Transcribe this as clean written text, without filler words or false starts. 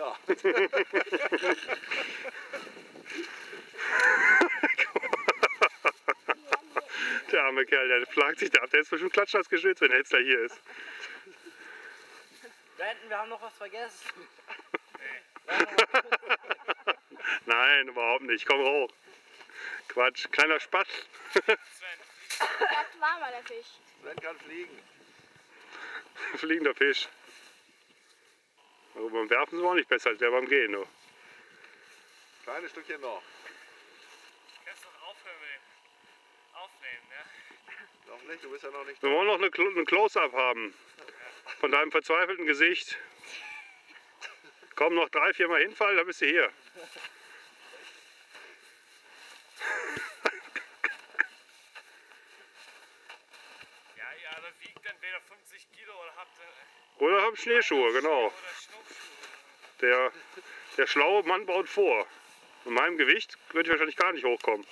Ja. Der arme Kerl, der plagt sich da ab. Der ist bestimmt klatschnass geschwitzt, wenn Hetzler hier ist. Brandon, wir haben noch was vergessen. Nein, überhaupt nicht. Komm hoch. Quatsch, kleiner Spatz. Das war mal der Fisch. Sven kann fliegen. Fliegender Fisch. Aber beim Werfen ist es auch nicht besser als der beim Gehen. Nur. Kleines Stückchen noch. Kannst doch aufhören mit dem Aufnehmen, ja? Noch nicht, du bist ja noch nicht Wir da. wollen noch ein Close-Up haben. Von deinem verzweifelten Gesicht. Komm, noch 3-4 Mal hinfallen, dann bist du hier. Ja, das wiegt entweder 50 Kilo oder habt Oder haben Schneeschuhe, genau. oder Schnuppschuhe. Der schlaue Mann baut vor. Mit meinem Gewicht würde ich wahrscheinlich gar nicht hochkommen.